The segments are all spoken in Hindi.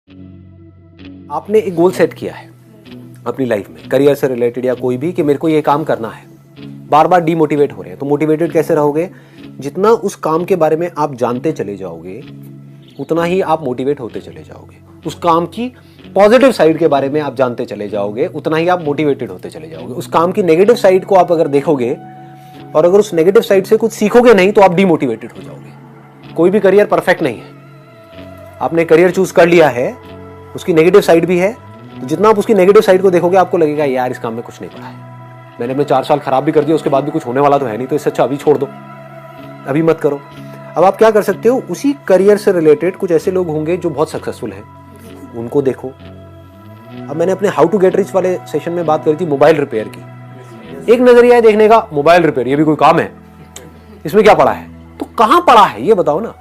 आपने एक गोल सेट किया है अपनी लाइफ में, करियर से रिलेटेड या कोई भी, कि मेरे को ये काम करना है। बार बार डीमोटिवेट हो रहे हैं, तो मोटिवेटेड कैसे रहोगे? जितना उस काम के बारे में आप जानते चले जाओगे उतना ही आप मोटिवेट होते चले जाओगे। उस काम की पॉजिटिव साइड के बारे में आप जानते चले जाओगे उतना ही आप मोटिवेटेड होते चले जाओगे। उस काम की नेगेटिव साइड को आप अगर देखोगे और अगर उस नेगेटिव साइड से कुछ सीखोगे नहीं तो आप डीमोटिवेटेड हो जाओगे। कोई भी करियर परफेक्ट नहीं है। आपने करियर चूज कर लिया है, उसकी नेगेटिव साइड भी है, तो जितना आप उसकी नेगेटिव साइड को देखोगे आपको लगेगा यार इस काम में कुछ नहीं पड़ा है, मैंने अपने 4 साल खराब भी कर दिया, उसके बाद भी कुछ होने वाला तो है नहीं, तो इससे अच्छा अभी छोड़ दो, अभी मत करो। अब आप क्या कर सकते हो, उसी करियर से रिलेटेड कुछ ऐसे लोग होंगे जो बहुत सक्सेसफुल हैं, उनको देखो। अब मैंने अपने हाउ टू गेट रिच वाले सेशन में बात करी थी मोबाइल रिपेयर की। एक नजरिया है देखने का, मोबाइल रिपेयर ये भी कोई काम है, इसमें क्या पड़ा है? तो कहां पड़ा है ये बताओ ना।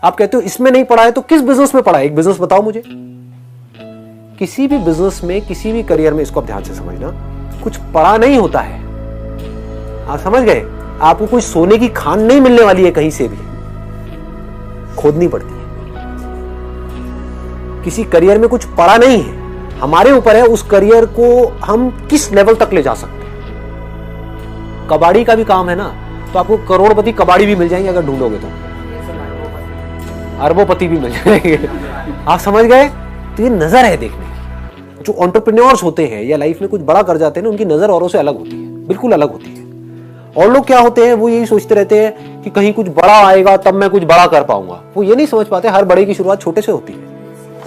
आप कहते हो इसमें नहीं पड़ा है, तो किस बिजनेस में पड़ा है? एक बिजनेस बताओ मुझे। किसी भी बिजनेस में, किसी भी करियर में, इसको आप ध्यान से समझना, कुछ पड़ा नहीं होता है। आप समझ गए? आपको कोई सोने की खान नहीं मिलने वाली है, कहीं से भी खोदनी पड़ती है। किसी करियर में कुछ पड़ा नहीं है, हमारे ऊपर है उस करियर को हम किस लेवल तक ले जा सकते हैं। कबाड़ी का भी काम है ना, तो आपको करोड़पति कबाड़ी भी मिल जाएंगे अगर ढूंढोगे तो, अरबोपति भी मिल जाएंगे। आप समझ गए? तो ये नजर है देखने की। जो एंटरप्रेन्योर्स होते हैं या लाइफ में कुछ बड़ा कर जाते हैं ना, उनकी नजर औरों से अलग होती है, बिल्कुल अलग होती है। और लोग क्या होते हैं, वो यही सोचते रहते हैं कि कहीं कुछ बड़ा आएगा तब मैं कुछ बड़ा कर पाऊंगा। वो ये नहीं समझ पाते हर बड़े की शुरुआत छोटे से होती है।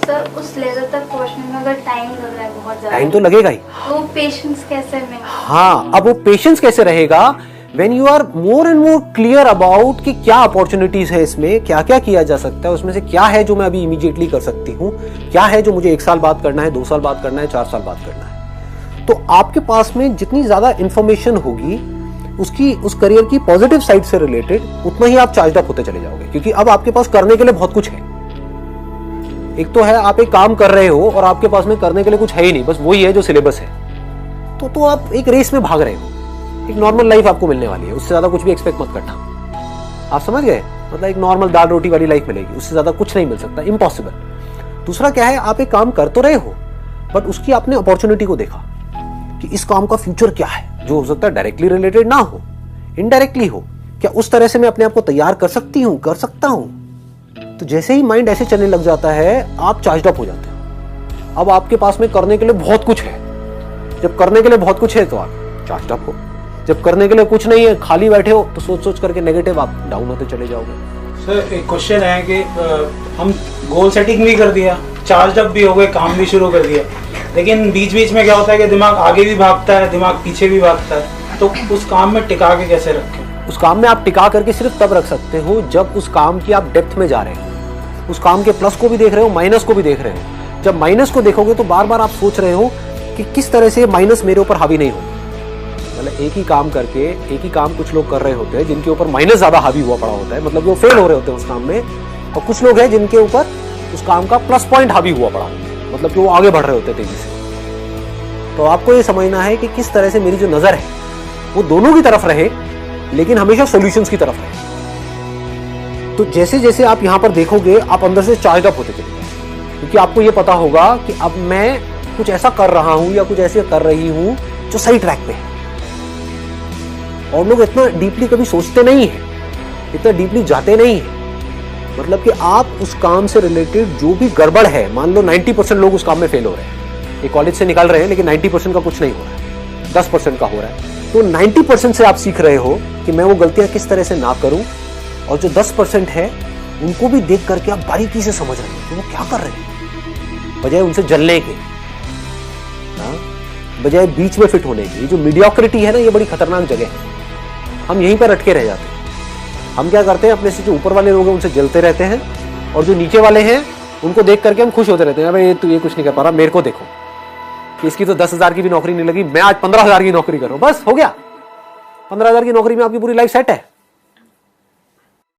सर उस लेवल तक पहुंचने में अगर टाइम लग रहा है, बहुत ज्यादा टाइम तो लगेगा ही। तो पेशेंस कैसे में? हाँ, अब वो पेशेंस कैसे रहेगा? When you are more and more clear about कि क्या अपॉर्चुनिटीज है इसमें, क्या क्या किया जा सकता है, उसमें से क्या है जो मैं अभी इमीडिएटली कर सकती हूँ, क्या है जो मुझे 1 साल बाद करना है, 2 साल बाद करना है, 4 साल बाद करना है। तो आपके पास में जितनी ज्यादा इंफॉर्मेशन होगी उसकी, उस करियर की पॉजिटिव साइड से रिलेटेड, उतना ही आप चार्ज अप होते चले जाओगे, क्योंकि अब आपके पास करने के लिए बहुत कुछ है। एक तो है आप एक काम कर रहे हो और आपके पास में करने के लिए कुछ है ही नहीं, बस वही है जो सिलेबस है, तो आप एक रेस में भाग रहे हो। एक नॉर्मल लाइफ आपको मिलने वाली है, उससे ज्यादा कुछ भी एक्सपेक्ट मत करना। आप समझ गए? मतलब एक नॉर्मल दाल रोटी वाली लाइफ मिलेगी, उससे ज्यादा कुछ नहीं मिल सकता, इम्पॉसिबल। दूसरा क्या है, आप एक काम कर तो रहे हो बट उसकी आपने अपॉर्चुनिटी को देखा कि इस काम का फ्यूचर क्या है, जो हो सकता है डायरेक्टली रिलेटेड ना हो, इनडायरेक्टली हो। क्या उस तरह से मैं अपने आप को तैयार कर सकती हूँ, कर सकता हूं? तो जैसे ही माइंड ऐसे चलने लग जाता है, आप चार्ज अप हो जाते हो। अब आपके पास में करने के लिए बहुत कुछ है। जब करने के लिए बहुत कुछ है तो आप चार्ज अप हो। जब करने के लिए कुछ नहीं है, खाली बैठे हो, तो सोच सोच करके नेगेटिव आप डाउन होते चले जाओगे। सर एक क्वेश्चन है कि हम गोल सेटिंग भी कर दिया, चार्ज अप भी हो गए, काम भी शुरू कर दिया, लेकिन बीच बीच में क्या होता है कि दिमाग आगे भी भागता है, दिमाग पीछे भी भागता है, तो उस काम में टिका के कैसे रखें? उस काम में आप टिका करके सिर्फ तब रख सकते हो जब उस काम की आप डेप्थ में जा रहे हो, उस काम के प्लस को भी देख रहे हो, माइनस को भी देख रहे हो। जब माइनस को देखोगे तो बार बार आप सोच रहे हो कि किस तरह से माइनस मेरे ऊपर हावी नहीं हो। मतलब एक ही काम करके, एक ही काम कुछ लोग कर रहे होते हैं जिनके ऊपर माइनस ज्यादा हावी हुआ पड़ा होता है, मतलब वो फेल हो रहे होते हैं उस काम में, और कुछ लोग हैं जिनके ऊपर उस काम का प्लस पॉइंट हावी हुआ पड़ा होता है, मतलब कि वो आगे बढ़ रहे होते हैं तेजी से। तो आपको ये समझना है कि किस तरह से मेरी जो नजर है वो दोनों की तरफ रहे, लेकिन हमेशा सॉल्यूशंस की तरफ रहे। तो जैसे जैसे आप यहां पर देखोगे, आप अंदर से चार्ज अप होते चलेंगे, क्योंकि आपको ये पता होगा कि अब मैं कुछ ऐसा कर रहा हूं या कुछ ऐसे कर रही हूं जो सही ट्रैक पे है। और लोग इतना डीपली कभी सोचते नहीं है, इतना डीपली जाते नहीं है। मतलब कि आप उस काम से रिलेटेड जो भी गड़बड़ है, मान लो 90% लोग उस काम में फेल हो रहे हैं, ये कॉलेज से निकाल रहे हैं, लेकिन 90% का कुछ नहीं हो रहा है, 10% का हो रहा है। तो 90% से आप सीख रहे हो कि मैं वो गलतियां किस तरह से ना करूं, और जो 10% है उनको भी देख करके आप बारीकी से समझ रहे हो कि वो क्या कर रहे हैं, बजाय उनसे जलने के, बजाय बीच में फिट होने की। जो मीडियोक्रिटी है ना, ये बड़ी खतरनाक जगह है। हम यहीं पर अटके रह जाते हैं। हम क्या करते हैं, अपने से जो ऊपर वाले लोग हैं उनसे जलते रहते हैं, और जो नीचे वाले हैं उनको देख करके हम खुश होते रहते हैं, भाई तू ये कुछ नहीं कर पा रहा, मेरे को देखो कि इसकी तो 10,000 की भी नौकरी नहीं लगी, मैं आज 15,000 की नौकरी कर रहा हूं, बस हो गया। 15,000 की नौकरी में आपकी पूरी लाइफ सेट है।